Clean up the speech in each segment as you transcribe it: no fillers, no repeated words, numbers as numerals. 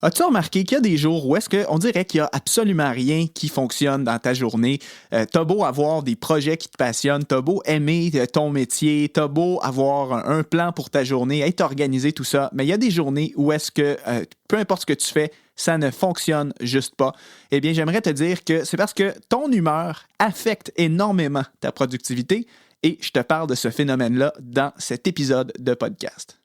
As-tu remarqué qu'il y a des jours où est-ce qu'on dirait qu'il n'y a absolument rien qui fonctionne dans ta journée? T'as beau avoir des projets qui te passionnent, t'as beau aimer ton métier, t'as beau avoir un plan pour ta journée, être organisé, tout ça, mais il y a des journées où est-ce que, peu importe ce que tu fais, ça ne fonctionne juste pas. Eh bien, j'aimerais te dire que c'est parce que ton humeur affecte énormément ta productivité et je te parle de ce phénomène-là dans cet épisode de podcast.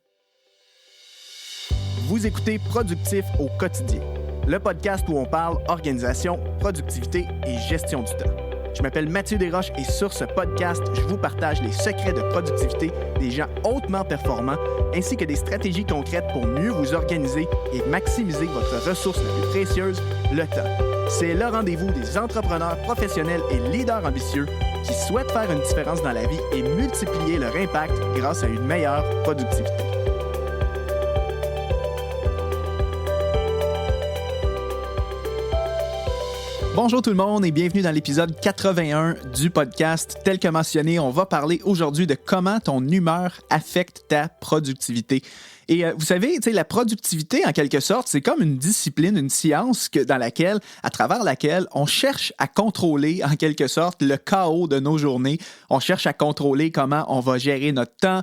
Vous écoutez Productif au quotidien, le podcast où on parle organisation, productivité et gestion du temps. Je m'appelle Mathieu Desroches et sur ce podcast, je vous partage les secrets de productivité des gens hautement performants ainsi que des stratégies concrètes pour mieux vous organiser et maximiser votre ressource la plus précieuse, le temps. C'est le rendez-vous des entrepreneurs professionnels et leaders ambitieux qui souhaitent faire une différence dans la vie et multiplier leur impact grâce à une meilleure productivité. Bonjour tout le monde et bienvenue dans l'épisode 81 du podcast. Tel que mentionné, on va parler aujourd'hui de comment ton humeur affecte ta productivité. Et vous savez, la productivité, en quelque sorte, c'est comme une discipline, une science à travers laquelle on cherche à contrôler, en quelque sorte, le chaos de nos journées. On cherche à contrôler comment on va gérer notre temps,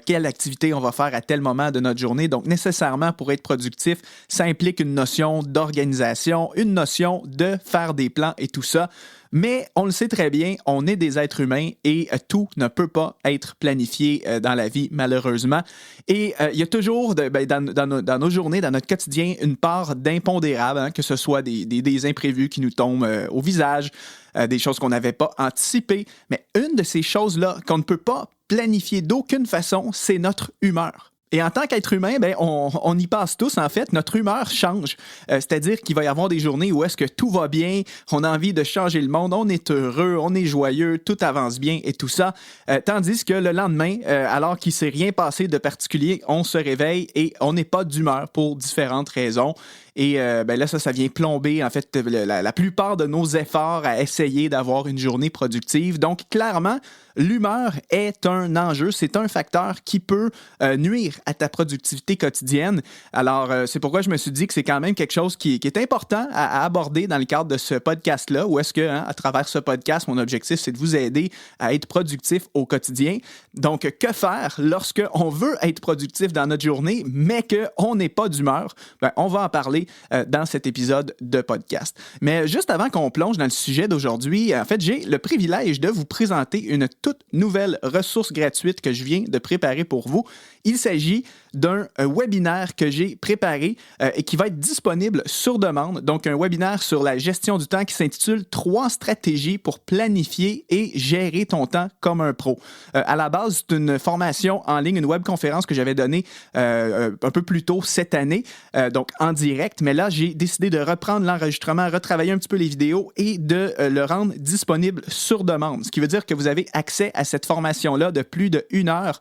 quelle activité on va faire à tel moment de notre journée. Donc, nécessairement, pour être productif, ça implique une notion d'organisation, une notion de faire des plans et tout ça. Mais on le sait très bien, on est des êtres humains et tout ne peut pas être planifié dans la vie, malheureusement. Et il y a toujours, dans nos journées, dans notre quotidien, une part d'impondérable, que ce soit des imprévus qui nous tombent au visage, des choses qu'on n'avait pas anticipées. Mais une de ces choses-là qu'on ne peut pas planifier d'aucune façon, c'est notre humeur. Et en tant qu'être humain, on y passe tous, en fait. Notre humeur change. C'est-à-dire qu'il va y avoir des journées où est-ce que tout va bien, on a envie de changer le monde, on est heureux, on est joyeux, tout avance bien et tout ça. Tandis que le lendemain, alors qu'il ne s'est rien passé de particulier, on se réveille et on n'est pas d'humeur pour différentes raisons. Et là, ça vient plomber, en fait, la plupart de nos efforts à essayer d'avoir une journée productive. Donc, clairement, l'humeur est un enjeu, c'est un facteur qui peut nuire à ta productivité quotidienne. Alors, c'est pourquoi je me suis dit que c'est quand même quelque chose qui est important à aborder dans le cadre de ce podcast-là, où est-ce que, à travers ce podcast, mon objectif, c'est de vous aider à être productif au quotidien. Donc, que faire lorsqu'on veut être productif dans notre journée, mais qu'on n'est pas d'humeur? On va en parler dans cet épisode de podcast. Mais juste avant qu'on plonge dans le sujet d'aujourd'hui, en fait, j'ai le privilège de vous présenter une toute nouvelle ressource gratuite que je viens de préparer pour vous. Il s'agit d'un webinaire que j'ai préparé et qui va être disponible sur demande. Donc, un webinaire sur la gestion du temps qui s'intitule « 3 stratégies pour planifier et gérer ton temps comme un pro ». À la base, c'est une formation en ligne, une webconférence que j'avais donnée un peu plus tôt cette année, donc en direct. Mais là, j'ai décidé de reprendre l'enregistrement, retravailler un petit peu les vidéos et de le rendre disponible sur demande. Ce qui veut dire que vous avez accès à cette formation-là de plus d'1 heure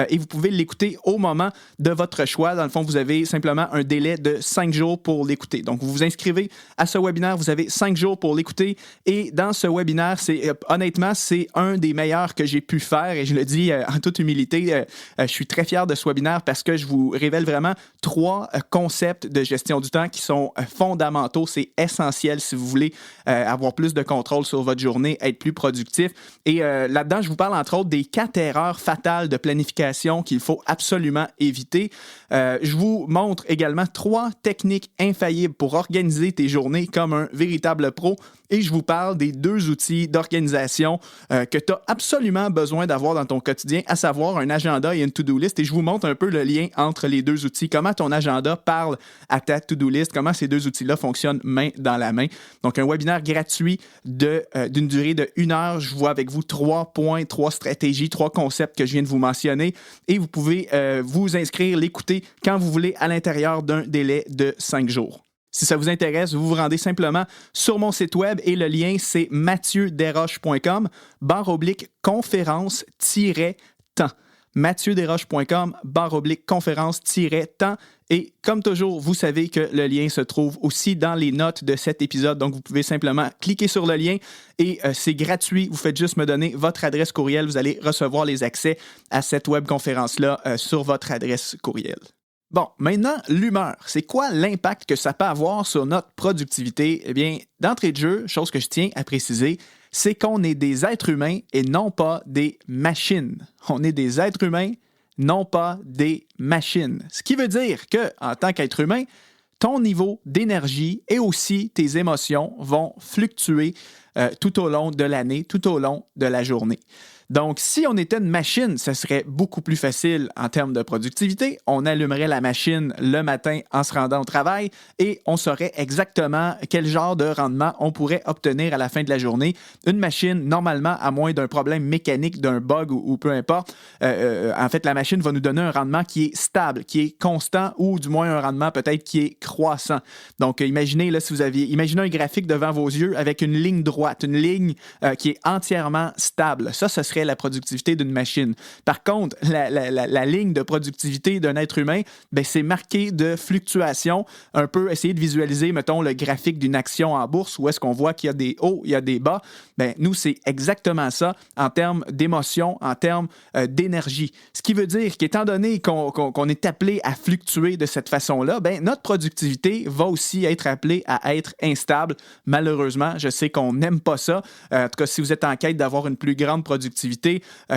et vous pouvez l'écouter au moment de votre choix. Dans le fond, vous avez simplement un délai de 5 jours pour l'écouter. Donc, vous vous inscrivez à ce webinaire, vous avez 5 jours pour l'écouter. Et dans ce webinaire, honnêtement, c'est un des meilleurs que j'ai pu faire. Et je le dis en toute humilité, je suis très fier de ce webinaire parce que je vous révèle vraiment 3 concepts de gestion du temps qui sont fondamentaux. C'est essentiel si vous voulez avoir plus de contrôle sur votre journée, être plus productif. Et là-dedans, je vous parle entre autres des 4 erreurs fatales de planification qu'il faut absolument éviter. Je vous montre également 3 techniques infaillibles pour organiser tes journées comme un véritable pro. Et je vous parle des 2 outils d'organisation que tu as absolument besoin d'avoir dans ton quotidien, à savoir un agenda et une to-do list. Et je vous montre un peu le lien entre les 2 outils, comment ton agenda parle à ta to-do list, comment ces 2 outils-là fonctionnent main dans la main. Donc, un webinaire gratuit d'une durée de 1 heure. Je vois avec vous 3 points, 3 stratégies, 3 concepts que je viens de vous mentionner. Et vous pouvez vous inscrire, l'écouter quand vous voulez à l'intérieur d'un délai de 5 jours. Si ça vous intéresse, vous vous rendez simplement sur mon site web et le lien, c'est mathieuderoche.com/conférence-temps. mathieuderoche.com/conférence-temps. Et comme toujours, vous savez que le lien se trouve aussi dans les notes de cet épisode. Donc, vous pouvez simplement cliquer sur le lien et c'est gratuit. Vous faites juste me donner votre adresse courriel. Vous allez recevoir les accès à cette webconférence-là sur votre adresse courriel. Bon, maintenant, l'humeur. C'est quoi l'impact que ça peut avoir sur notre productivité? Eh bien, d'entrée de jeu, chose que je tiens à préciser, c'est qu'on est des êtres humains et non pas des machines. On est des êtres humains, non pas des machines. Ce qui veut dire que, en tant qu'être humain, ton niveau d'énergie et aussi tes émotions vont fluctuer tout au long de l'année, tout au long de la journée. Donc, si on était une machine, ce serait beaucoup plus facile en termes de productivité. On allumerait la machine le matin en se rendant au travail et on saurait exactement quel genre de rendement on pourrait obtenir à la fin de la journée. Une machine, normalement, à moins d'un problème mécanique, d'un bug ou peu importe, en fait, la machine va nous donner un rendement qui est stable, qui est constant ou du moins un rendement peut-être qui est croissant. Donc, imaginez là, si vous aviez imaginez un graphique devant vos yeux avec une ligne droite, une ligne qui est entièrement stable. Ça, ce serait la productivité d'une machine. Par contre, la ligne de productivité d'un être humain, ben, c'est marqué de fluctuations. Un peu essayer de visualiser, mettons, le graphique d'une action en bourse où est-ce qu'on voit qu'il y a des hauts, il y a des bas. Ben, nous, c'est exactement ça en termes d'émotion, en termes d'énergie. Ce qui veut dire qu'étant donné qu'on est appelé à fluctuer de cette façon-là, ben, notre productivité va aussi être appelée à être instable. Malheureusement, je sais qu'on n'aime pas ça. En tout cas, si vous êtes en quête d'avoir une plus grande productivité,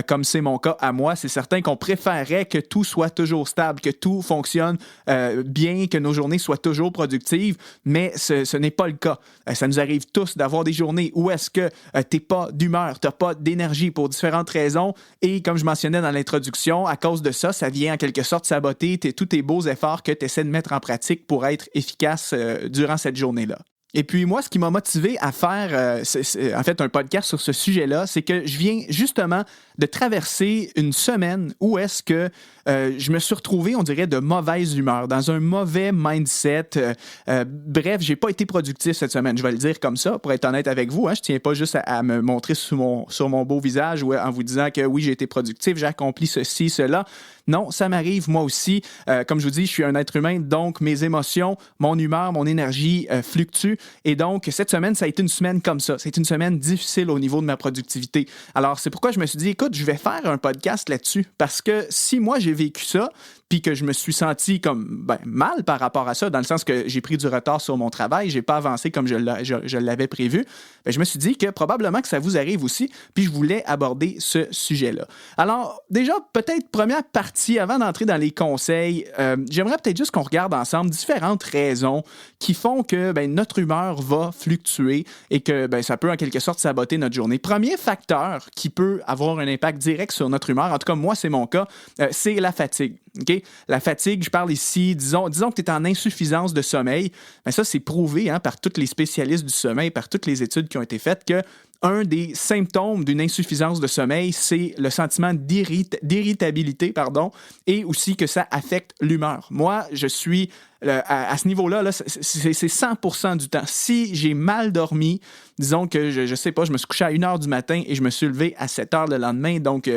comme c'est mon cas à moi, c'est certain qu'on préférerait que tout soit toujours stable, que tout fonctionne bien, que nos journées soient toujours productives, mais ce n'est pas le cas. Ça nous arrive tous d'avoir des journées où est-ce que tu n'es pas d'humeur, tu n'as pas d'énergie pour différentes raisons et comme je mentionnais dans l'introduction, à cause de ça, ça vient en quelque sorte saboter tous tes beaux efforts que tu essaies de mettre en pratique pour être efficace durant cette journée-là. Et puis moi, ce qui m'a motivé à faire en fait un podcast sur ce sujet-là, c'est que je viens justement de traverser une semaine où est-ce que je me suis retrouvé, on dirait, de mauvaise humeur, dans un mauvais mindset. Bref, j'ai pas été productif cette semaine, je vais le dire comme ça, pour être honnête avec vous. Hein, je tiens pas juste à me montrer sur mon beau visage ou en vous disant que oui, j'ai été productif, j'ai accompli ceci, cela. Non, ça m'arrive moi aussi. Comme je vous dis, je suis un être humain, donc mes émotions, mon humeur, mon énergie fluctuent. Et donc, cette semaine, ça a été une semaine comme ça. C'est une semaine difficile au niveau de ma productivité. Alors, c'est pourquoi je me suis dit, écoute, je vais faire un podcast là-dessus. Parce que si moi, j'ai vécu ça, puis que je me suis senti comme mal par rapport à ça, dans le sens que j'ai pris du retard sur mon travail, j'ai pas avancé comme je l'avais prévu, je me suis dit que probablement que ça vous arrive aussi, puis je voulais aborder ce sujet-là. Alors, déjà, peut-être première partie, avant d'entrer dans les conseils, j'aimerais peut-être juste qu'on regarde ensemble différentes raisons qui font que notre humeur va fluctuer et que ça peut en quelque sorte saboter notre journée. Premier facteur qui peut avoir un impact direct sur notre humeur, en tout cas moi c'est mon cas, c'est la fatigue. Okay? La fatigue, je parle ici, disons que tu es en insuffisance de sommeil. Ça, c'est prouvé par tous les spécialistes du sommeil, par toutes les études qui ont été faites que un des symptômes d'une insuffisance de sommeil, c'est le sentiment d'irritabilité, et aussi que ça affecte l'humeur. Moi, je suis à ce niveau-là, c'est 100% du temps. Si j'ai mal dormi, disons que je sais pas, je me suis couché à 1h du matin et je me suis levé à 7h le lendemain, donc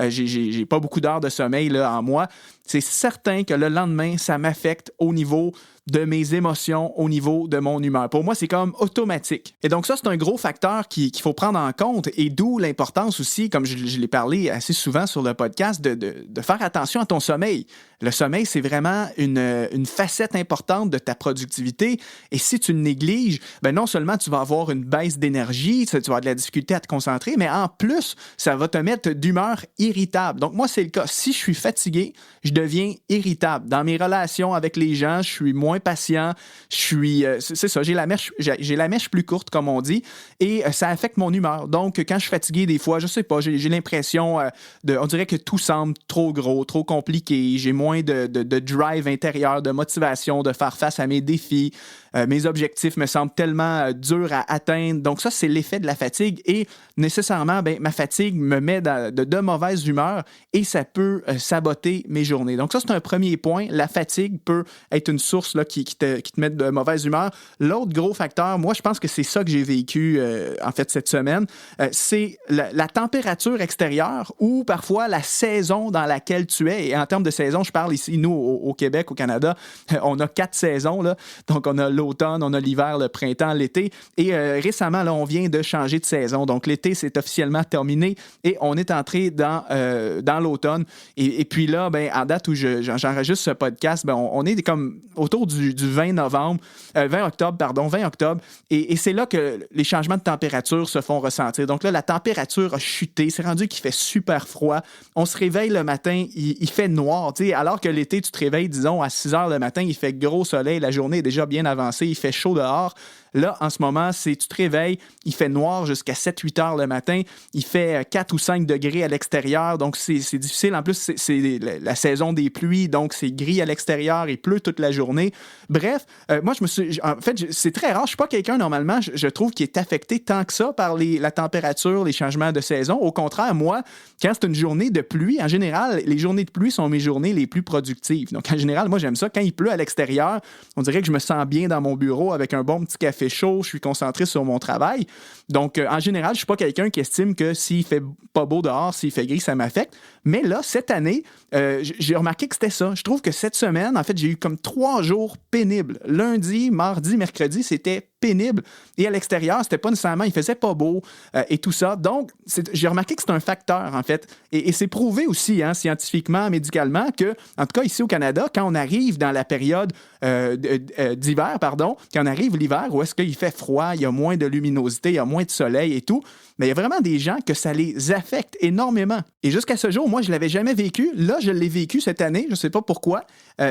j'ai pas beaucoup d'heures de sommeil là, en moi, c'est certain que le lendemain, ça m'affecte au niveau de mes émotions, au niveau de mon humeur. Pour moi, c'est comme automatique. Et donc ça, c'est un gros facteur qu'il faut prendre en compte et d'où l'importance aussi, comme je l'ai parlé assez souvent sur le podcast, de faire attention à ton sommeil. Le sommeil, c'est vraiment une facette importante de ta productivité et si tu le négliges, non seulement tu vas avoir une baisse d'énergie, tu vas avoir de la difficulté à te concentrer, mais en plus, ça va te mettre d'humeur irritable. Donc moi, c'est le cas. Si je suis fatigué, je deviens irritable. Dans mes relations avec les gens, je suis moins patient, c'est ça, j'ai la mèche plus courte, comme on dit, et ça affecte mon humeur. Donc, quand je suis fatigué, des fois, je sais pas, j'ai l'impression on dirait que tout semble trop gros, trop compliqué, j'ai moins de drive intérieur, de motivation, de faire face à mes défis. Mes objectifs me semblent tellement durs à atteindre. Donc ça, c'est l'effet de la fatigue et nécessairement, ma fatigue me met de mauvaise humeur et ça peut saboter mes journées. Donc ça, c'est un premier point. La fatigue peut être une source là, qui te mettent de mauvaise humeur. L'autre gros facteur, moi, je pense que c'est ça que j'ai vécu, en fait, cette semaine, c'est la température extérieure ou parfois la saison dans laquelle tu es. Et en termes de saison, je parle ici, nous, au Québec, au Canada, on a 4 saisons, là. Donc, on a l'automne, on a l'hiver, le printemps, l'été. Et récemment, là, on vient de changer de saison. Donc, l'été, c'est officiellement terminé et on est entré dans l'automne. Et puis là, ben, en date où j'enregistre ce podcast, ben, on est comme autour du 20 octobre. Et c'est là que les changements de température se font ressentir. Donc là, la température a chuté. C'est rendu qu'il fait super froid. On se réveille le matin, il fait noir. T'sais, alors que l'été, tu te réveilles, disons, à 6 heures le matin, il fait gros soleil, la journée est déjà bien avancée, il fait chaud dehors. Là, en ce moment, tu te réveilles, il fait noir jusqu'à 7-8 heures le matin, il fait 4 ou 5 degrés à l'extérieur, donc c'est difficile. En plus, c'est la saison des pluies, donc c'est gris à l'extérieur, il pleut toute la journée. Bref, moi, en fait, c'est très rare. Je ne suis pas quelqu'un, normalement, je trouve, qui est affecté tant que ça par la température, les changements de saison. Au contraire, moi, quand c'est une journée de pluie, en général, les journées de pluie sont mes journées les plus productives. Donc, en général, moi, j'aime ça. Quand il pleut à l'extérieur, on dirait que je me sens bien dans mon bureau avec un bon petit café chaud, je suis concentré sur mon travail. Donc, en général, je ne suis pas quelqu'un qui estime que s'il fait pas beau dehors, s'il fait gris, ça m'affecte. Mais là, cette année, j'ai remarqué que c'était ça. Je trouve que cette semaine, en fait, j'ai eu comme 3 jours pénibles. Lundi, mardi, mercredi, c'était pénible. Et à l'extérieur, c'était pas nécessairement, il faisait pas beau et tout ça. Donc, j'ai remarqué que c'est un facteur, en fait. Et c'est prouvé aussi, scientifiquement, médicalement, que, en tout cas, ici au Canada, quand on arrive dans la période d'hiver, quand on arrive l'hiver, où est-ce qu'il fait froid, il y a moins de luminosité, il y a moins de soleil et tout, mais il y a vraiment des gens que ça les affecte énormément. Et jusqu'à ce jour, moi, je ne l'avais jamais vécu. Là, je l'ai vécu cette année, je ne sais pas pourquoi,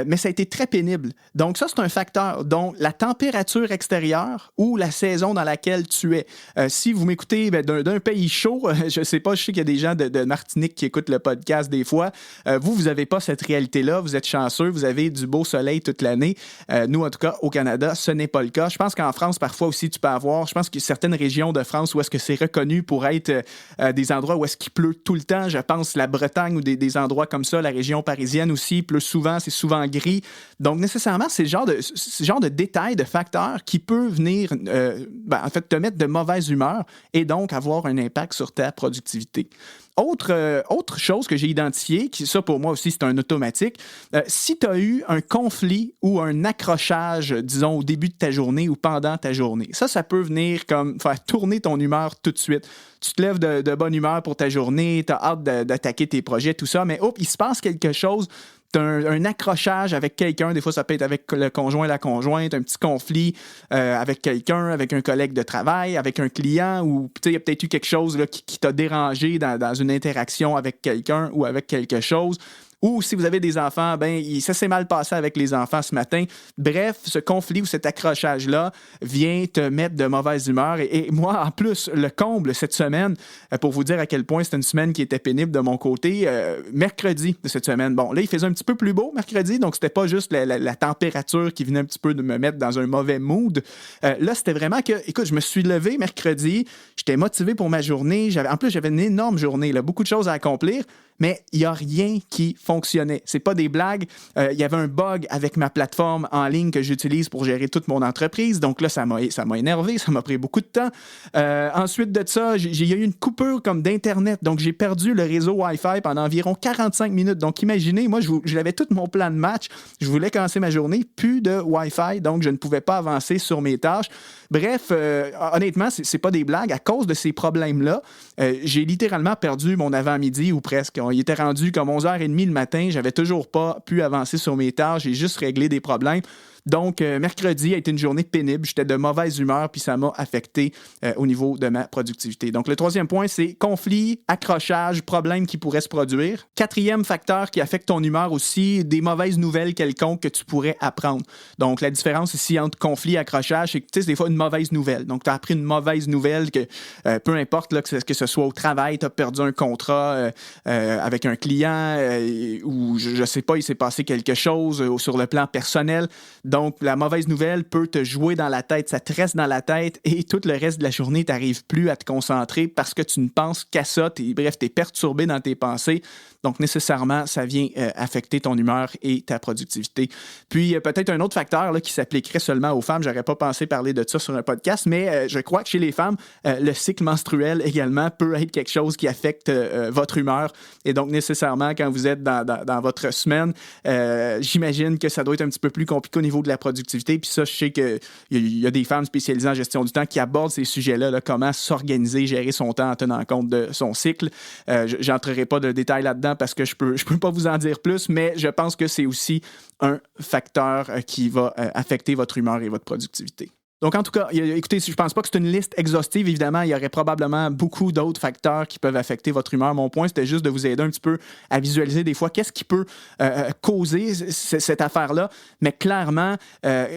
mais ça a été très pénible. Donc ça, c'est un facteur. Donc, la température extérieure ou la saison dans laquelle tu es. Si vous m'écoutez d'un pays chaud, je ne sais pas, je sais qu'il y a des gens de Martinique qui écoutent le podcast des fois. Vous n'avez pas cette réalité-là. Vous êtes chanceux, vous avez du beau soleil toute l'année. Nous, en tout cas, au Canada, ce n'est pas le cas. Je pense qu'en France, parfois aussi, tu peux avoir, je pense qu'il y a certaines régions de France où est-ce que c'est reconnu pour être des endroits où est-ce qu'il pleut tout le temps. Je pense la Bretagne ou des endroits comme ça, la région parisienne aussi, il pleut souvent, c'est souvent gris. Donc, nécessairement, c'est ce genre de détails, de facteurs qui peut venir, en fait, te mettre de mauvaise humeur et donc avoir un impact sur ta productivité. Autre chose que j'ai identifiée, ça pour moi aussi c'est un automatique, si tu as eu un conflit ou un accrochage, disons, au début de ta journée ou pendant ta journée, ça peut venir comme faire tourner ton humeur tout de suite. Tu te lèves de bonne humeur pour ta journée, tu as hâte d'attaquer tes projets, tout ça, mais il se passe quelque chose. Tu as un accrochage avec quelqu'un, des fois ça peut être avec le conjoint et la conjointe, un petit conflit avec quelqu'un, avec un collègue de travail, avec un client, ou il y a peut-être eu quelque chose là, qui t'a dérangé dans une interaction avec quelqu'un ou avec quelque chose. Ou si vous avez des enfants, ça s'est mal passé avec les enfants ce matin. Bref, ce conflit ou cet accrochage-là vient te mettre de mauvaise humeur. Et moi, en plus, le comble cette semaine, pour vous dire à quel point c'était une semaine qui était pénible de mon côté, mercredi de cette semaine. Bon, là, il faisait un petit peu plus beau mercredi, donc c'était pas juste la température qui venait un petit peu de me mettre dans un mauvais mood. Là, c'était vraiment que, écoute, je me suis levé mercredi, j'étais motivé pour ma journée. En plus, j'avais une énorme journée, là, beaucoup de choses à accomplir. Mais il n'y a rien qui fonctionnait. C'est pas des blagues. Il y avait un bug avec ma plateforme en ligne que j'utilise pour gérer toute mon entreprise. Donc là, ça m'a énervé. Ça m'a pris beaucoup de temps. Ensuite de ça, il y a eu une coupure comme d'Internet. Donc, j'ai perdu le réseau Wi-Fi pendant environ 45 minutes. Donc, imaginez, moi, j'avais tout mon plan de match. Je voulais commencer ma journée. Plus de Wi-Fi. Donc, je ne pouvais pas avancer sur mes tâches. Bref, honnêtement, c'est pas des blagues. À cause de ces problèmes-là, j'ai littéralement perdu mon avant-midi ou presque. Il était rendu comme 11h30 le matin. J'avais toujours pas pu avancer sur mes tâches. J'ai juste réglé des problèmes. Donc, mercredi a été une journée pénible. J'étais de mauvaise humeur, puis ça m'a affecté au niveau de ma productivité. Donc, le troisième point, c'est conflit, accrochage, problème qui pourrait se produire. Quatrième facteur qui affecte ton humeur aussi, des mauvaises nouvelles quelconques que tu pourrais apprendre. Donc, la différence ici entre conflit et accrochage, c'est que, tu sais, c'est des fois une mauvaise nouvelle. Donc, tu as appris une mauvaise nouvelle que, peu importe là, que ce soit au travail, tu as perdu un contrat avec un client ou, je sais pas, il s'est passé quelque chose sur le plan personnel. Donc, la mauvaise nouvelle peut te jouer dans la tête, ça te reste dans la tête et tout le reste de la journée, tu n'arrives plus à te concentrer parce que tu ne penses qu'à ça. Tu es perturbé dans tes pensées. Donc, nécessairement, ça vient affecter ton humeur et ta productivité. Puis, peut-être un autre facteur là, qui s'appliquerait seulement aux femmes. J'aurais pas pensé parler de ça sur un podcast, mais je crois que chez les femmes, le cycle menstruel également peut être quelque chose qui affecte votre humeur. Et donc, nécessairement, quand vous êtes dans votre semaine, j'imagine que ça doit être un petit peu plus compliqué au niveau de la productivité. Puis ça, je sais qu'il y a des femmes spécialisées en gestion du temps qui abordent ces sujets-là, là, comment s'organiser, gérer son temps en tenant compte de son cycle. J'entrerai pas de détails là-dedans parce que je peux pas vous en dire plus, mais je pense que c'est aussi un facteur qui va affecter votre humeur et votre productivité. Donc, en tout cas, écoutez, je ne pense pas que c'est une liste exhaustive. Évidemment, il y aurait probablement beaucoup d'autres facteurs qui peuvent affecter votre humeur. Mon point, c'était juste de vous aider un petit peu à visualiser des fois qu'est-ce qui peut causer cette affaire-là. Mais clairement,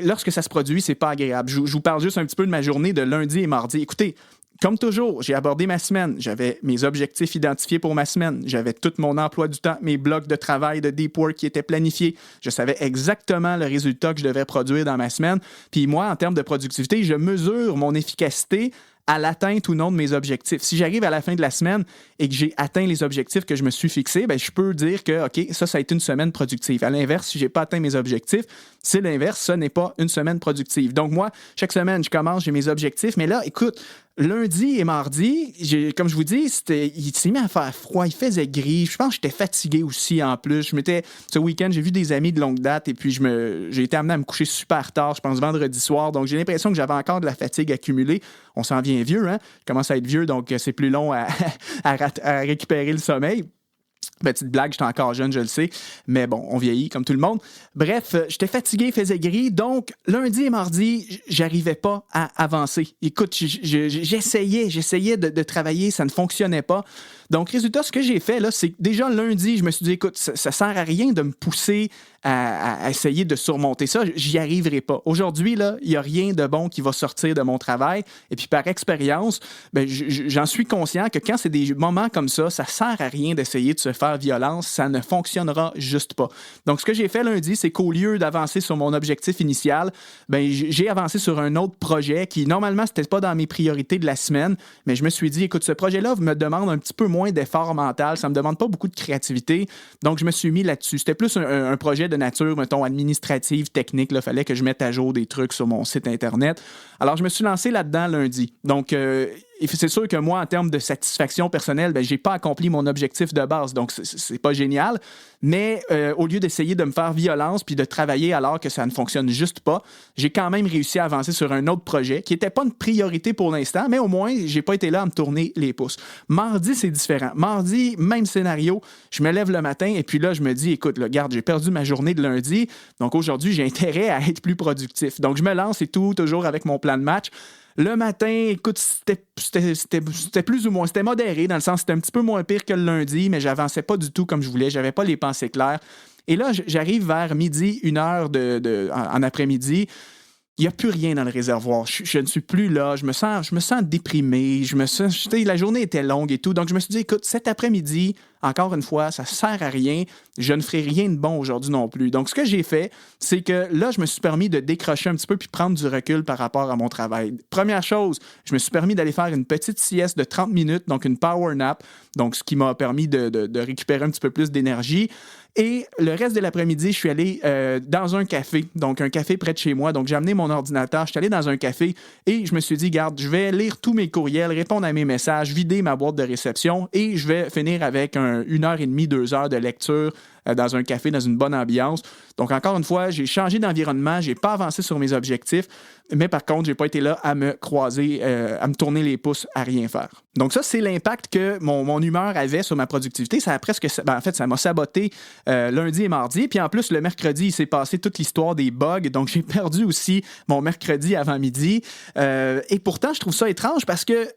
lorsque ça se produit, c'est pas agréable. Je vous parle juste un petit peu de ma journée de lundi et mardi. Écoutez, comme toujours, j'ai abordé ma semaine. J'avais mes objectifs identifiés pour ma semaine. J'avais tout mon emploi du temps, mes blocs de travail, de deep work qui étaient planifiés. Je savais exactement le résultat que je devais produire dans ma semaine. Puis moi, en termes de productivité, je mesure mon efficacité à l'atteinte ou non de mes objectifs. Si j'arrive à la fin de la semaine et que j'ai atteint les objectifs que je me suis fixés, bien, je peux dire que, OK, ça a été une semaine productive. À l'inverse, si je n'ai pas atteint mes objectifs, c'est l'inverse, ça n'est pas une semaine productive. Donc moi, chaque semaine, je commence, j'ai mes objectifs, mais là, écoute, lundi et mardi, comme je vous dis, il s'est mis à faire froid, il faisait gris. Je pense que j'étais fatigué aussi en plus. Ce week-end, j'ai vu des amis de longue date et puis j'ai été amené à me coucher super tard, je pense vendredi soir. Donc j'ai l'impression que j'avais encore de la fatigue accumulée. On s'en vient vieux, hein? Je commence à être vieux, donc c'est plus long à récupérer le sommeil. Petite blague, j'étais encore jeune, je le sais. Mais bon, on vieillit comme tout le monde. Bref, j'étais fatigué, il faisait gris. Donc, lundi et mardi, j'arrivais pas à avancer. Écoute, j'essayais de travailler, ça ne fonctionnait pas. Donc, résultat, ce que j'ai fait, là, c'est que déjà lundi, je me suis dit, écoute, ça sert à rien de me pousser à essayer de surmonter ça. J'y arriverai pas. Aujourd'hui, là, il n'y a rien de bon qui va sortir de mon travail. Et puis, par expérience, ben, j'en suis conscient que quand c'est des moments comme ça sert à rien d'essayer de se faire violence. Ça ne fonctionnera juste pas. Donc, ce que j'ai fait lundi, c'est qu'au lieu d'avancer sur mon objectif initial, ben, j'ai avancé sur un autre projet qui, normalement, c'était pas dans mes priorités de la semaine. Mais je me suis dit, écoute, ce projet-là me demande un petit peu moins d'effort mental. Ça me demande pas beaucoup de créativité. Donc, je me suis mis là-dessus. C'était plus un projet de nature, mettons, administrative, technique. Il fallait que je mette à jour des trucs sur mon site Internet. Alors, je me suis lancé là-dedans lundi. Donc, c'est sûr que moi, en termes de satisfaction personnelle, ben, j'ai pas accompli mon objectif de base. Donc, c'est pas génial. Mais au lieu d'essayer de me faire violence puis de travailler alors que ça ne fonctionne juste pas, j'ai quand même réussi à avancer sur un autre projet qui n'était pas une priorité pour l'instant, mais au moins, j'ai pas été là à me tourner les pouces. Mardi, c'est différent. Mardi, même scénario. Je me lève le matin et puis là, je me dis, écoute, là, regarde, j'ai perdu ma journée de lundi. Donc, aujourd'hui, j'ai intérêt à être plus productif. Donc, je me lance et tout, toujours avec mon plan de match. Le matin, écoute, c'était plus ou moins, c'était modéré, dans le sens c'était un petit peu moins pire que le lundi, mais j'avançais pas du tout comme je voulais, j'avais pas les pensées claires. Et là, j'arrive vers midi, 1h en après-midi. Il n'y a plus rien dans le réservoir. Je ne suis plus là. Je me sens déprimé. La journée était longue et tout. Donc, je me suis dit, écoute, cet après-midi, encore une fois, ça ne sert à rien. Je ne ferai rien de bon aujourd'hui non plus. Donc, ce que j'ai fait, c'est que là, je me suis permis de décrocher un petit peu puis prendre du recul par rapport à mon travail. Première chose, je me suis permis d'aller faire une petite sieste de 30 minutes, donc une power nap, donc ce qui m'a permis de récupérer un petit peu plus d'énergie. Et le reste de l'après-midi, je suis allé dans un café, donc un café près de chez moi. Donc, j'ai amené mon ordinateur, je suis allé dans un café et je me suis dit, garde, je vais lire tous mes courriels, répondre à mes messages, vider ma boîte de réception et je vais finir avec 1h30, 2h de lecture dans un café, dans une bonne ambiance. Donc, encore une fois, j'ai changé d'environnement, j'ai pas avancé sur mes objectifs, mais par contre, j'ai pas été là à me croiser, à me tourner les pouces, à rien faire. Donc ça, c'est l'impact que mon humeur avait sur ma productivité. Ça a presque, en fait, ça m'a saboté lundi et mardi. Puis en plus, le mercredi, il s'est passé toute l'histoire des bugs. Donc, j'ai perdu aussi mon mercredi avant midi. Et pourtant, je trouve ça étrange parce que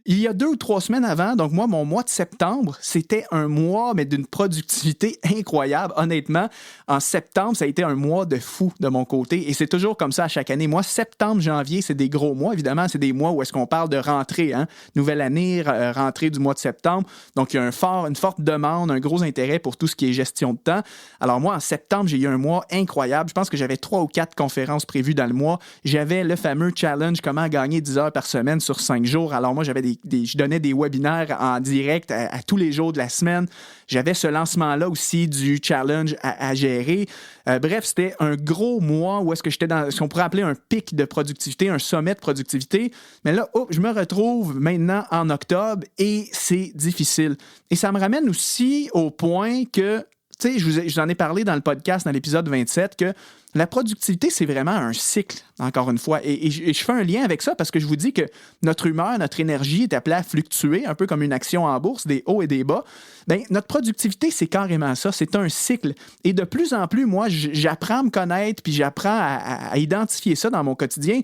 Il y a 2 ou 3 semaines avant, donc moi, mon mois de septembre, c'était un mois, mais d'une productivité incroyable. Honnêtement, en septembre, ça a été un mois de fou de mon côté. Et c'est toujours comme ça à chaque année. Moi, septembre, janvier, c'est des gros mois. Évidemment, c'est des mois où est-ce qu'on parle de rentrée, hein? Nouvelle année, rentrée du mois de septembre. Donc, il y a une forte demande, un gros intérêt pour tout ce qui est gestion de temps. Alors moi, en septembre, j'ai eu un mois incroyable. Je pense que j'avais 3 ou 4 conférences prévues dans le mois. J'avais le fameux challenge, comment gagner 10 heures par semaine sur 5 jours. Alors moi, je donnais des webinaires en direct à tous les jours de la semaine. J'avais ce lancement-là aussi du challenge à gérer. Bref, c'était un gros mois où est-ce que j'étais dans ce qu'on pourrait appeler un pic de productivité, un sommet de productivité. Mais là, je me retrouve maintenant en octobre et c'est difficile. Et ça me ramène aussi au point que, tu sais, je vous en ai parlé dans le podcast, dans l'épisode 27, que la productivité, c'est vraiment un cycle, encore une fois. Et je fais un lien avec ça parce que je vous dis que notre humeur, notre énergie est appelée à fluctuer, un peu comme une action en bourse, des hauts et des bas. Bien, notre productivité, c'est carrément ça. C'est un cycle. Et de plus en plus, moi, j'apprends à me connaître puis j'apprends à identifier ça dans mon quotidien.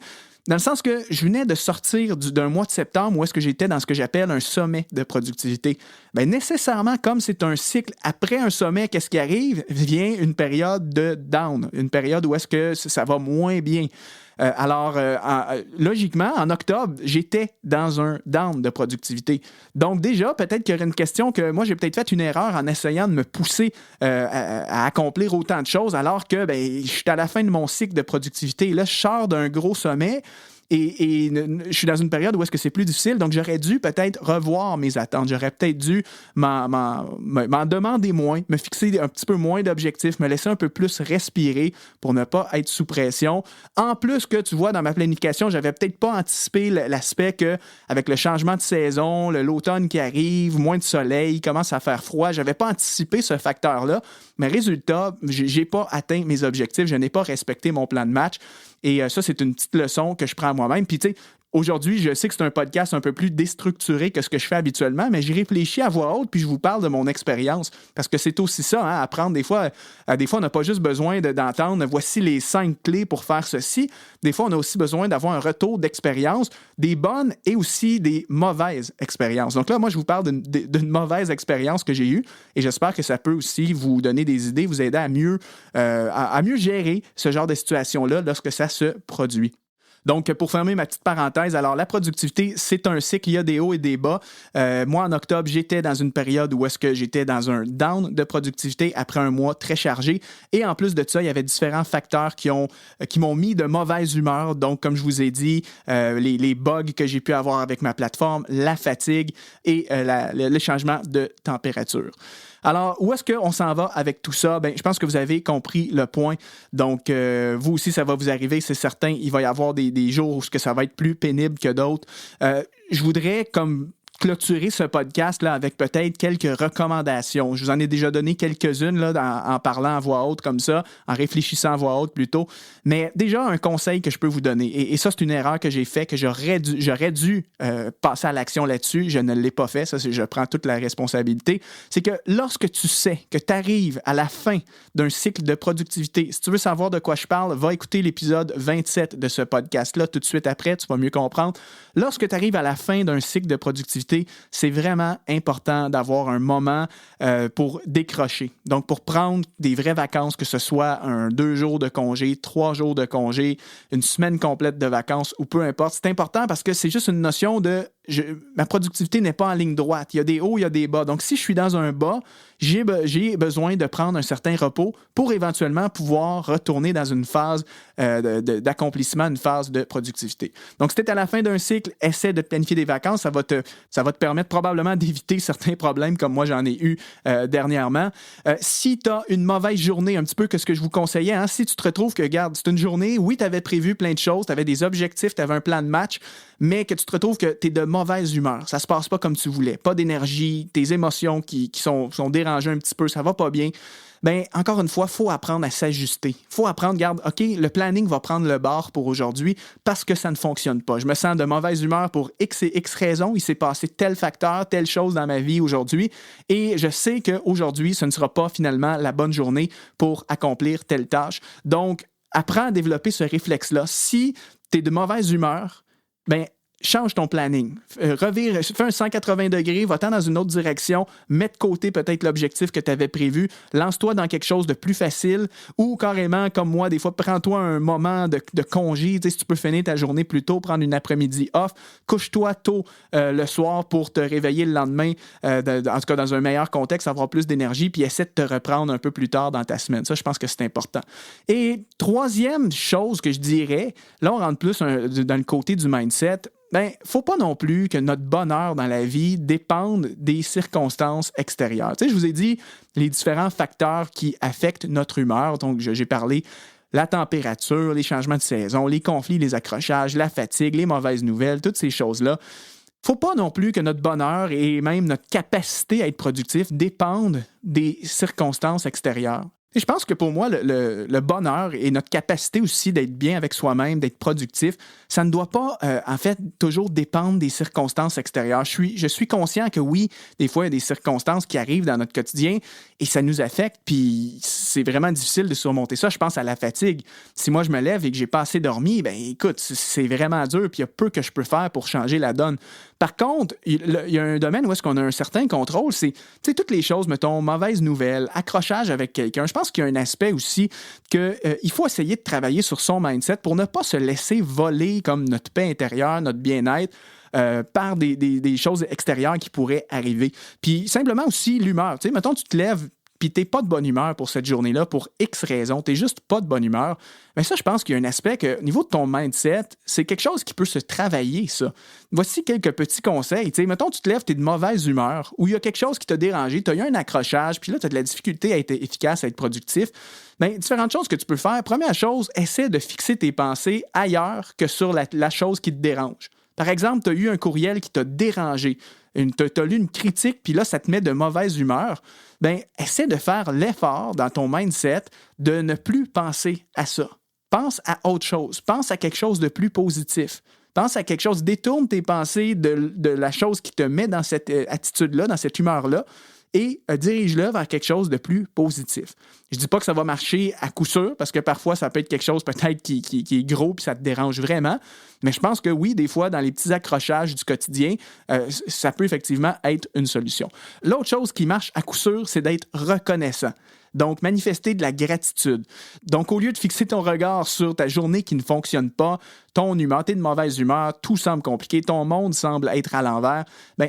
Dans le sens que je venais de sortir d'un mois de septembre où est-ce que j'étais dans ce que j'appelle un sommet de productivité. Bien, nécessairement, comme c'est un cycle, après un sommet, qu'est-ce qui arrive? Vient une période de down, une période où est-ce que ça va moins bien. Logiquement, en octobre, j'étais dans un down de productivité. Donc déjà, peut-être qu'il y aurait une question que moi, j'ai peut-être fait une erreur en essayant de me pousser à accomplir autant de choses alors que je suis à la fin de mon cycle de productivité. Et là, je sors d'un gros sommet. Et je suis dans une période où est-ce que c'est plus difficile, donc j'aurais dû peut-être revoir mes attentes. J'aurais peut-être dû m'en demander moins, me fixer un petit peu moins d'objectifs, me laisser un peu plus respirer pour ne pas être sous pression. En plus que, tu vois, dans ma planification, j'avais peut-être pas anticipé l'aspect que, avec le changement de saison, l'automne qui arrive, moins de soleil, il commence à faire froid, j'avais pas anticipé ce facteur-là. Mais résultat, j'ai pas atteint mes objectifs, je n'ai pas respecté mon plan de match. Et ça, c'est une petite leçon que je prends à moi-même. Puis, tu sais, aujourd'hui, je sais que c'est un podcast un peu plus déstructuré que ce que je fais habituellement, mais j'y réfléchis à voix haute puis je vous parle de mon expérience. Parce que c'est aussi ça, hein, apprendre. Des fois, on n'a pas juste besoin d'entendre « voici les 5 clés pour faire ceci ». Des fois, on a aussi besoin d'avoir un retour d'expérience, des bonnes et aussi des mauvaises expériences. Donc là, moi, je vous parle d'une mauvaise expérience que j'ai eue et j'espère que ça peut aussi vous donner des idées, vous aider à mieux gérer ce genre de situation-là lorsque ça se produit. Donc, pour fermer ma petite parenthèse, alors la productivité, c'est un cycle, il y a des hauts et des bas. Moi, en octobre, j'étais dans une période où est-ce que j'étais dans un down de productivité après un mois très chargé. Et en plus de ça, il y avait différents facteurs qui m'ont mis de mauvaise humeur. Donc, comme je vous ai dit, les bugs que j'ai pu avoir avec ma plateforme, la fatigue et le changement de température. Alors, où est-ce qu'on s'en va avec tout ça? Bien, je pense que vous avez compris le point. Donc, vous aussi, ça va vous arriver, c'est certain. Il va y avoir des jours où ça va être plus pénible que d'autres. Je voudrais, comme clôturer ce podcast-là avec peut-être quelques recommandations. Je vous en ai déjà donné quelques-unes là, en parlant à voix haute comme ça, en réfléchissant à voix haute plutôt. Mais déjà, un conseil que je peux vous donner, et ça, c'est une erreur que j'ai faite, que j'aurais dû passer à l'action là-dessus. Je ne l'ai pas fait, ça, je prends toute la responsabilité. C'est que lorsque tu sais que tu arrives à la fin d'un cycle de productivité, si tu veux savoir de quoi je parle, va écouter l'épisode 27 de ce podcast-là tout de suite après, tu vas mieux comprendre. Lorsque tu arrives à la fin d'un cycle de productivité, c'est vraiment important d'avoir un moment pour décrocher. Donc, pour prendre des vraies vacances, que ce soit 2 jours de congé, 3 jours de congé, une semaine complète de vacances ou peu importe. C'est important parce que c'est juste une notion de ma productivité n'est pas en ligne droite. Il y a des hauts, il y a des bas. Donc, si je suis dans un bas, j'ai besoin de prendre un certain repos pour éventuellement pouvoir retourner dans une phase d'accomplissement, une phase de productivité. Donc, si tu es à la fin d'un cycle, essaie de planifier des vacances. Ça va te permettre probablement d'éviter certains problèmes comme moi, j'en ai eu dernièrement. Si tu as une mauvaise journée, un petit peu que ce que je vous conseillais, hein, si tu te retrouves que, regarde, c'est une journée, oui, tu avais prévu plein de choses, tu avais des objectifs, tu avais un plan de match, mais que tu te retrouves que tu es de mauvaise humeur. Ça se passe pas comme tu voulais. Pas d'énergie, tes émotions qui sont dérangées un petit peu, ça va pas bien. Bien, encore une fois, il faut apprendre à s'ajuster. Il faut apprendre, regarde, OK, le planning va prendre le bord pour aujourd'hui parce que ça ne fonctionne pas. Je me sens de mauvaise humeur pour X et X raisons. Il s'est passé tel facteur, telle chose dans ma vie aujourd'hui et je sais qu'aujourd'hui, ce ne sera pas finalement la bonne journée pour accomplir telle tâche. Donc, apprends à développer ce réflexe-là. Si tu es de mauvaise humeur, bien, change ton planning. Revire, fais un 180 degrés, va-t'en dans une autre direction, mets de côté peut-être l'objectif que tu avais prévu, lance-toi dans quelque chose de plus facile ou carrément, comme moi, des fois, prends-toi un moment de congé. Si tu peux finir ta journée plus tôt, prendre une après-midi off, couche-toi tôt le soir pour te réveiller le lendemain, en tout cas dans un meilleur contexte, avoir plus d'énergie, puis essaie de te reprendre un peu plus tard dans ta semaine. Ça, je pense que c'est important. Et troisième chose que je dirais, là, on rentre plus dans le côté du mindset. Faut pas non plus que notre bonheur dans la vie dépende des circonstances extérieures. Je vous ai dit les différents facteurs qui affectent notre humeur. Donc, j'ai parlé la température, les changements de saison, les conflits, les accrochages, la fatigue, les mauvaises nouvelles, toutes ces choses-là. Faut pas non plus que notre bonheur et même notre capacité à être productif dépendent des circonstances extérieures. Et je pense que pour moi, le bonheur et notre capacité aussi d'être bien avec soi-même, d'être productif, ça ne doit pas, en fait, toujours dépendre des circonstances extérieures. Je suis conscient que oui, des fois, il y a des circonstances qui arrivent dans notre quotidien et ça nous affecte, puis c'est vraiment difficile de surmonter ça. Je pense à la fatigue. Si moi, je me lève et que j'ai pas assez dormi, écoute, c'est vraiment dur, puis il y a peu que je peux faire pour changer la donne. Par contre, il y a un domaine où est-ce qu'on a un certain contrôle, c'est toutes les choses, mettons, mauvaises nouvelles, accrochage avec quelqu'un. Je pense qu'il y a un aspect aussi qu'il faut essayer de travailler sur son mindset pour ne pas se laisser voler comme notre paix intérieure, notre bien-être, par des choses extérieures qui pourraient arriver. Puis simplement aussi l'humeur. Mettons, tu te lèves puis t'es pas de bonne humeur pour cette journée-là, pour X raisons, t'es juste pas de bonne humeur, ça, je pense qu'il y a un aspect que, au niveau de ton mindset, c'est quelque chose qui peut se travailler, ça. Voici quelques petits conseils. Mettons, tu te lèves, t'es de mauvaise humeur, ou il y a quelque chose qui t'a dérangé, t'as eu un accrochage, puis là, t'as de la difficulté à être efficace, à être productif. Différentes choses que tu peux faire. Première chose, essaie de fixer tes pensées ailleurs que sur la chose qui te dérange. Par exemple, tu as eu un courriel qui t'a dérangé, tu as lu une critique, puis là, ça te met de mauvaise humeur. Essaie de faire l'effort dans ton mindset de ne plus penser à ça. Pense à autre chose. Pense à quelque chose de plus positif. Pense à quelque chose. Détourne tes pensées de la chose qui te met dans cette attitude-là, dans cette humeur-là, et dirige-le vers quelque chose de plus positif. Je ne dis pas que ça va marcher à coup sûr, parce que parfois, ça peut être quelque chose peut-être qui est gros puis ça te dérange vraiment. Mais je pense que oui, des fois, dans les petits accrochages du quotidien, ça peut effectivement être une solution. L'autre chose qui marche à coup sûr, c'est d'être reconnaissant. Donc, manifester de la gratitude. Donc, au lieu de fixer ton regard sur ta journée qui ne fonctionne pas, ton humeur, t'es de mauvaise humeur, tout semble compliqué, ton monde semble être à l'envers,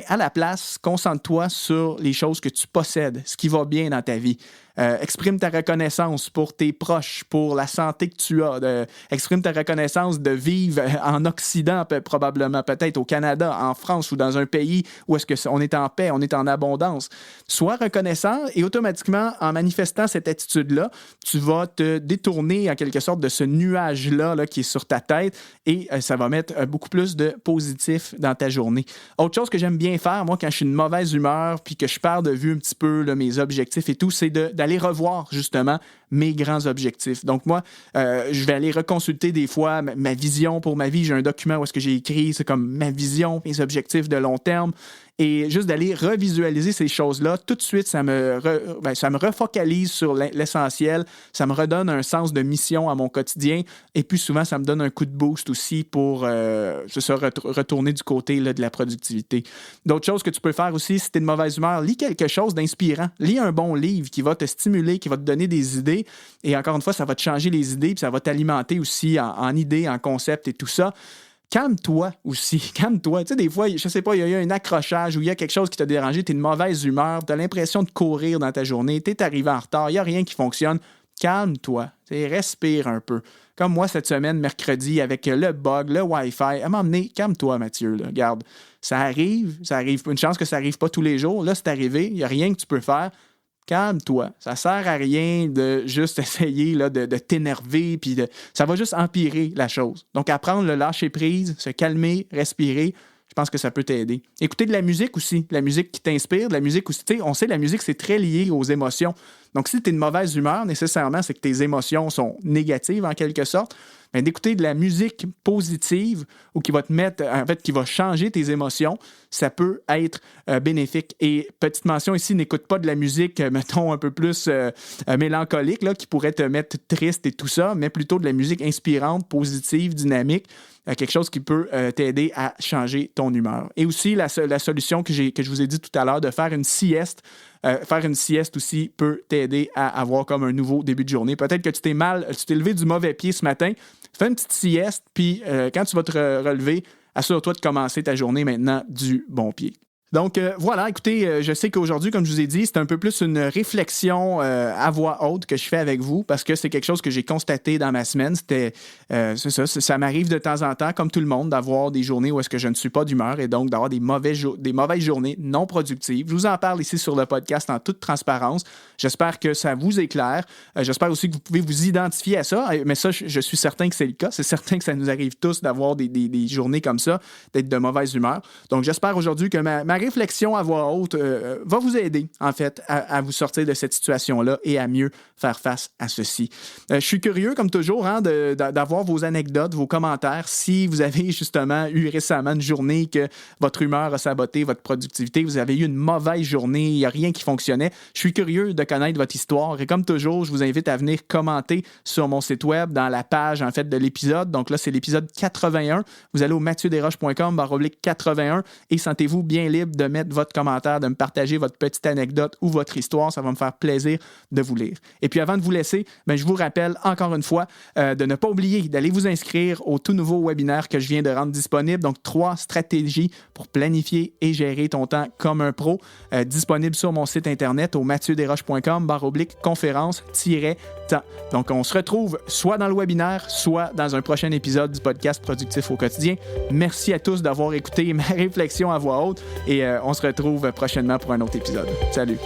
à la place, concentre-toi sur les choses que tu possèdes, ce qui va bien dans ta vie. Exprime ta reconnaissance pour tes proches, pour la santé que tu as. Exprime ta reconnaissance de vivre en Occident, probablement, peut-être au Canada, en France ou dans un pays où est-ce qu'on est en paix, on est en abondance. Sois reconnaissant et automatiquement, en manifestant cette attitude-là, tu vas te détourner en quelque sorte de ce nuage-là qui est sur ta tête et ça va mettre beaucoup plus de positif dans ta journée. Autre chose que j'aime bien faire, moi, quand je suis de mauvaise humeur puis que je perds de vue un petit peu mes objectifs et tout, c'est d'aller revoir justement mes grands objectifs. Donc moi, je vais aller reconsulter des fois ma vision pour ma vie. J'ai un document où est-ce que j'ai écrit, c'est comme ma vision, mes objectifs de long terme. Et juste d'aller revisualiser ces choses-là, tout de suite, ça me refocalise sur l'essentiel. Ça me redonne un sens de mission à mon quotidien. Et puis souvent, ça me donne un coup de boost aussi pour retourner du côté là, de la productivité. D'autres choses que tu peux faire aussi, si tu es de mauvaise humeur, lis quelque chose d'inspirant. Lis un bon livre qui va te stimuler, qui va te donner des idées. Et encore une fois, ça va te changer les idées, puis ça va t'alimenter aussi en idées, en concepts et tout ça. Calme-toi aussi, calme-toi. Tu sais, des fois, je sais pas, il y a eu un accrochage ou il y a quelque chose qui t'a dérangé, tu es de mauvaise humeur, tu as l'impression de courir dans ta journée, tu es arrivé en retard, il n'y a rien qui fonctionne. Calme-toi, respire un peu. Comme moi, cette semaine, mercredi, avec le bug, le Wi-Fi, à m'emmener, calme-toi, Mathieu, là. Regarde, ça arrive, une chance que ça n'arrive pas tous les jours. Là, c'est arrivé, il n'y a rien que tu peux faire. Calme-toi. Ça sert à rien de juste essayer là, de t'énerver, puis ça va juste empirer la chose. Donc, apprendre le lâcher-prise, se calmer, respirer, je pense que ça peut t'aider. Écouter de la musique aussi, la musique qui t'inspire, de la musique aussi. Tu sais, on sait la musique, c'est très lié aux émotions. Donc, si tu es de mauvaise humeur, nécessairement, c'est que tes émotions sont négatives en quelque sorte. Mais d'écouter de la musique positive ou qui va te mettre, en fait, qui va changer tes émotions, ça peut être bénéfique. Et petite mention ici, n'écoute pas de la musique, mettons, un peu plus mélancolique, là, qui pourrait te mettre triste et tout ça, mais plutôt de la musique inspirante, positive, dynamique. quelque chose qui peut t'aider à changer ton humeur. Et aussi, la solution que je vous ai dit tout à l'heure, de faire une sieste. Faire une sieste aussi peut t'aider à avoir comme un nouveau début de journée. Peut-être que tu t'es levé du mauvais pied ce matin. Fais une petite sieste, puis quand tu vas te relever, assure-toi de commencer ta journée maintenant du bon pied. Donc voilà, écoutez, je sais qu'aujourd'hui, comme je vous ai dit, c'est un peu plus une réflexion à voix haute que je fais avec vous parce que c'est quelque chose que j'ai constaté dans ma semaine. C'est ça m'arrive de temps en temps, comme tout le monde, d'avoir des journées où est-ce que je ne suis pas d'humeur et donc d'avoir des mauvaises journées non productives. Je vous en parle ici sur le podcast en toute transparence. J'espère que ça vous éclaire. J'espère aussi que vous pouvez vous identifier à ça, mais ça, je suis certain que c'est le cas. C'est certain que ça nous arrive tous d'avoir des journées comme ça, d'être de mauvaise humeur. Donc j'espère aujourd'hui que ma réflexion à voix haute va vous aider, en fait, à vous sortir de cette situation-là et à mieux faire face à ceci. Je suis curieux, comme toujours, d'avoir vos anecdotes, vos commentaires. Si vous avez justement eu récemment une journée que votre humeur a saboté votre productivité, vous avez eu une mauvaise journée, il n'y a rien qui fonctionnait, je suis curieux de connaître votre histoire. Et comme toujours, je vous invite à venir commenter sur mon site web, dans la page, en fait, de l'épisode. Donc là, c'est l'épisode 81. Vous allez au mathieuderoche.com/81 et sentez-vous bien libre de mettre votre commentaire, de me partager votre petite anecdote ou votre histoire. Ça va me faire plaisir de vous lire. Et puis avant de vous laisser, je vous rappelle encore une fois de ne pas oublier d'aller vous inscrire au tout nouveau webinaire que je viens de rendre disponible. Donc 3 stratégies pour planifier et gérer ton temps comme un pro. Disponible sur mon site internet au mathieuderoche.com/conférence-temps. Donc on se retrouve soit dans le webinaire, soit dans un prochain épisode du podcast Productif au quotidien. Merci à tous d'avoir écouté ma réflexion à voix haute et on se retrouve prochainement pour un autre épisode. Salut!